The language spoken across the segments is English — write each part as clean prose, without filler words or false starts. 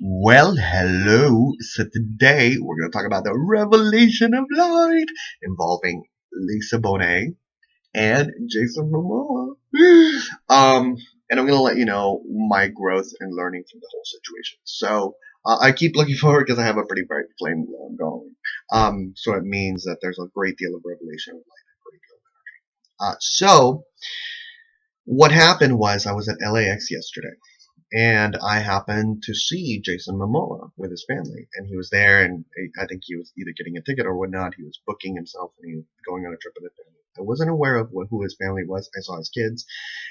Well, hello. So today we're going to talk about the revelation of light involving Lisa Bonet and Jason Momoa. Um, and I'm going to let you know my growth and learning from the whole situation. So I keep looking forward because I have a pretty bright flame going. So it means that there's a great deal of revelation of light, a great deal of energy. So what happened was I was at LAX yesterday and I happened to see Jason Momoa with his family, and he was there, and I think he was either getting a ticket or whatnot. He was booking himself, and he was going on a trip with his family. I wasn't aware of who his family was. I saw his kids,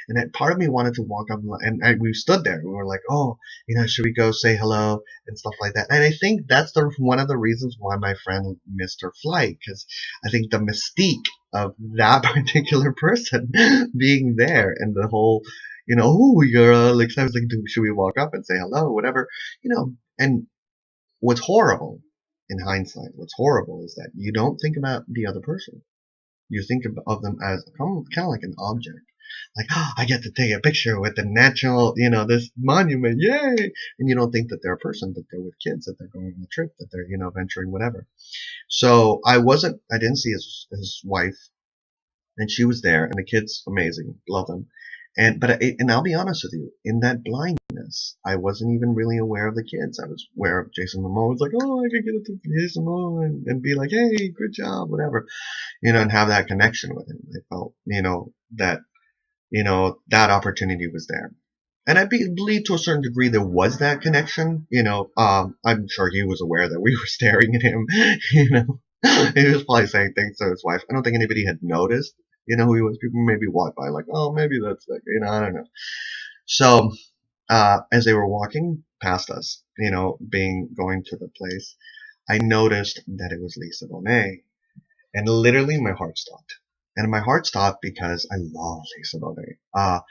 and that part of me wanted to walk up, and we stood there. We were like, oh, should we go say hello and stuff like that? And I think that's one of the reasons why my friend missed her flight, because I think the mystique of that particular person being there and the whole oh, you're like, I was like, should we walk up and say hello, whatever, and what's horrible in hindsight, what's horrible is that you don't think about the other person. You think of them as kind of like an object. Like, oh, I get to take a picture with the natural, this monument, yay! And you don't think that they're a person, that they're with kids, that they're going on a trip, that they're, venturing, whatever. So I didn't see his wife, and she was there, and the kids, amazing, love them. And I'll be honest with you, in that blindness, I wasn't even really aware of the kids. I was aware of Jason Momoa. I was like, oh, I could get to Jason Momoa and be like, hey, good job, whatever, and have that connection with him. I felt, that, that opportunity was there. And I believe to a certain degree there was that connection. I'm sure he was aware that we were staring at him. He was probably saying things to his wife. I don't think anybody had noticed, who he was. People maybe walked by like, oh, maybe that's like, I don't know. So, as they were walking past us, going to the place, I noticed that it was Lisa Bonet. And literally my heart stopped. And my heart stopped because I love Lisa Bonet.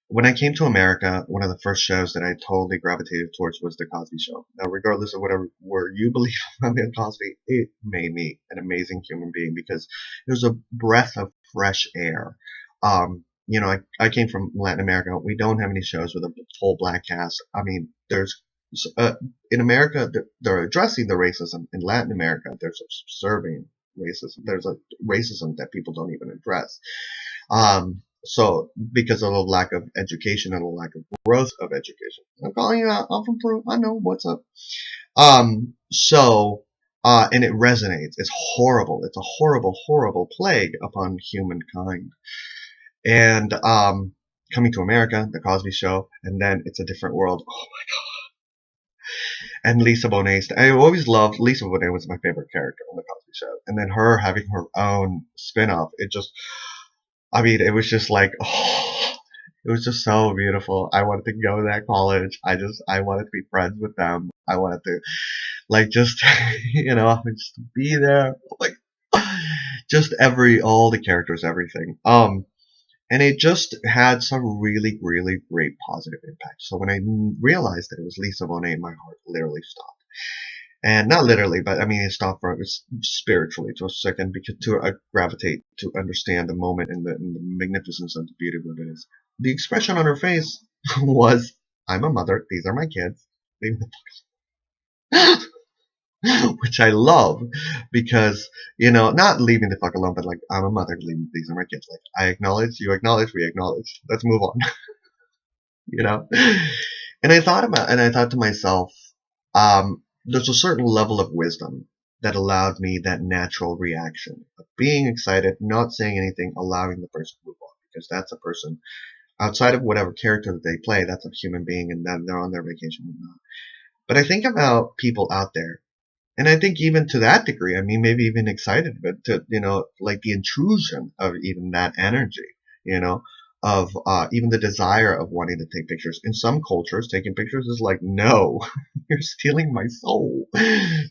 When I came to America, one of the first shows that I totally gravitated towards was The Cosby Show. Now, regardless of whatever word you believe about Bill Cosby, it made me an amazing human being because it was a breath of fresh air. I came from Latin America. We don't have any shows with a full black cast. I mean, there's in America, they're addressing the racism. In Latin America, there's a subservient racism. There's a racism that people don't even address. So because of the lack of education and the lack of growth of education, I'm calling you out. I'm from Peru. I know what's up. And it resonates. It's horrible. It's a horrible, horrible plague upon humankind. And coming to America, The Cosby Show, and then It's a Different World. Oh my God. And Lisa Bonet. I always loved Lisa Bonet. Was my favorite character on The Cosby Show. And then her having her own spin-off. It was just like, oh, it was just so beautiful. I wanted to go to that college. I wanted to be friends with them. I wanted to, like, just, just be there. Like, just all the characters, everything. And it just had some really, really great positive impact. So when I realized that it was Lisa Bonet, my heart literally stopped. And not literally, but I mean, it stopped for it spiritually to a second because to gravitate to understand the moment and the magnificence and the beauty of what it is. The expression on her face was, "I'm a mother. These are my kids." Which I love because, not leaving the fuck alone, but like, I'm a mother. These are my kids. Like, I acknowledge, you acknowledge, we acknowledge. Let's move on. And I thought to myself, there's a certain level of wisdom that allowed me that natural reaction of being excited, not saying anything, allowing the person to move on, because that's a person outside of whatever character that they play. That's a human being, and then they're on their vacation and whatnot. But I think about people out there, and I think even to that degree, I mean, maybe even excited, but to, like the intrusion of even that energy, of even the desire of wanting to take pictures. In some cultures, taking pictures is like, no, you're stealing my soul.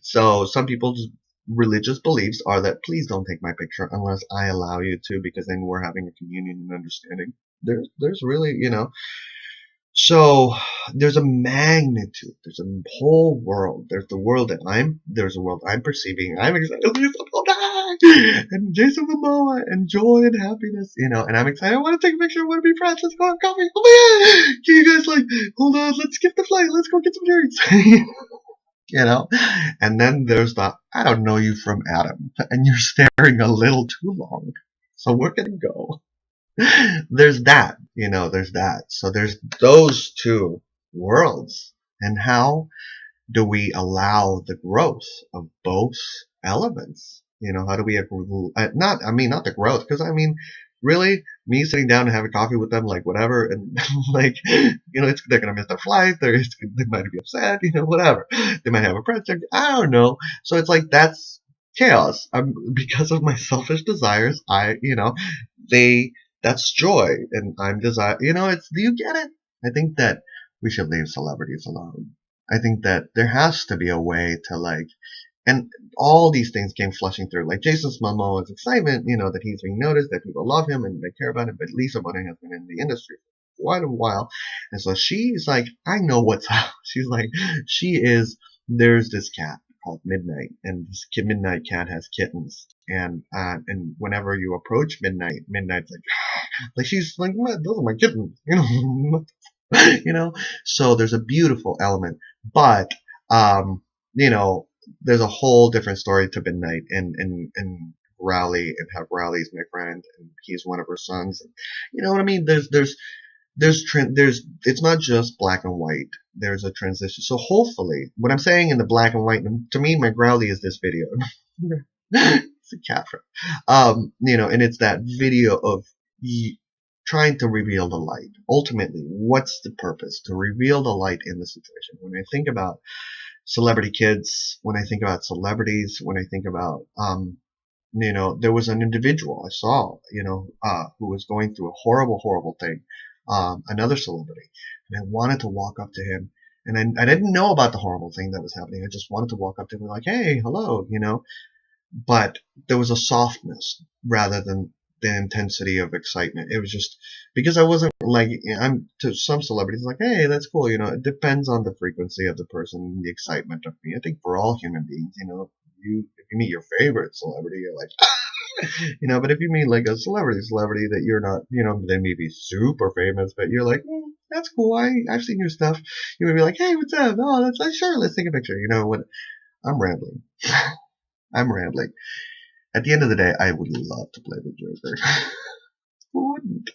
So some people's religious beliefs are that please don't take my picture unless I allow you to, because then we're having a communion and understanding. There's really, so there's a magnitude. There's a whole world. There's a world I'm perceiving. I'm excited. and Jason Momoa and joy and happiness, and I'm excited. I want to take a picture. I want to be friends. Let's go have coffee. Oh my god! Can you guys hold on? Let's skip the flight. Let's go get some drinks. And then there's the I don't know you from Adam, and you're staring a little too long, so we're gonna go. There's that, there's that. So there's those two worlds, and how do we allow the growth of both elements? How do we not the growth, because really, me sitting down and having coffee with them, like whatever, and they're gonna miss their flight, they might be upset, whatever, they might have a project, I don't know. So it's like that's chaos. Because of my selfish desires, that's joy, and I'm desire. Do you get it? I think that we should leave celebrities alone. I think that there has to be a way to and all these things came flushing through. Like Jason Momoa's excitement, that he's being noticed, that people love him and they care about him. But Lisa Bonet has been in the industry for quite a while. And so she's like, I know what's up. She's like, there's this cat called Midnight, and this Midnight cat has kittens. And whenever you approach Midnight's like she's like, what? Those are my kittens, So there's a beautiful element, but there's a whole different story to Midnight and Rowley, and how Rowley's my friend and he's one of her sons. And, you know what I mean? There's it's not just black and white. There's a transition. So hopefully, what I'm saying in the black and white, to me, my Growly is this video. It's a cat friend. And it's that video of trying to reveal the light. Ultimately, what's the purpose? To reveal the light in the situation. When I think about celebrity kids, when I think about celebrities, when I think about, there was an individual I saw, who was going through a horrible, horrible thing, another celebrity, and I wanted to walk up to him, and I didn't know about the horrible thing that was happening. I just wanted to walk up to him and like, hey, hello, but there was a softness rather than the intensity of excitement. It was just because I wasn't I'm to some celebrities like, hey, that's cool. It depends on the frequency of the person, the excitement of me. I think for all human beings, if you meet your favorite celebrity, you're like, ah! But if you meet like a celebrity that you're not, they may be super famous, but you're like, that's cool. I've seen your stuff. You would be like, hey, what's up? Oh, that's like, sure, let's take a picture. When I'm rambling, I'm rambling. At the end of the day, I would love to play the Joker. Who wouldn't?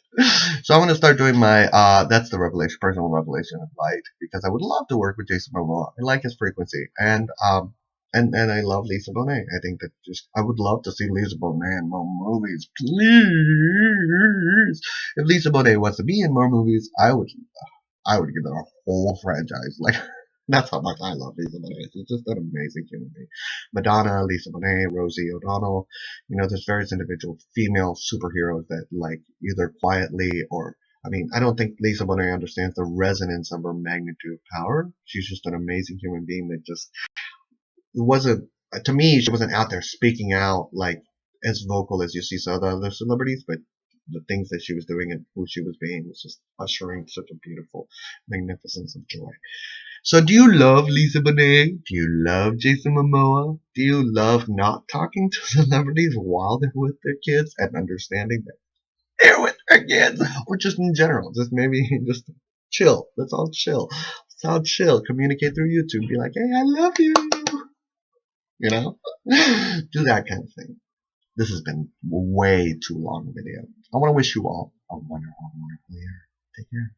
So I'm going to start doing my, that's the personal revelation of light, because I would love to work with Jason Momoa. I like his frequency. And I love Lisa Bonet. I think that I would love to see Lisa Bonet in more movies. Please. If Lisa Bonet wants to be in more movies, I would give her a whole franchise. That's how much I love Lisa Bonet. She's just an amazing human being. Madonna, Lisa Bonet, Rosie O'Donnell. There's various individual female superheroes that either quietly or, I don't think Lisa Bonet understands the resonance of her magnitude of power. She's just an amazing human being that just to me, she wasn't out there speaking out as vocal as you see some other celebrities, but the things that she was doing and who she was being was just ushering such a beautiful magnificence of joy. So do you love Lisa Bonet? Do you love Jason Momoa? Do you love not talking to celebrities while they're with their kids and understanding that they're with their kids? Or just in general, just maybe just chill. Let's all chill. Let's all chill. Communicate through YouTube. Be like, hey, I love you. Do that kind of thing. This has been way too long a video. I want to wish you all a wonderful, wonderful year. Take care.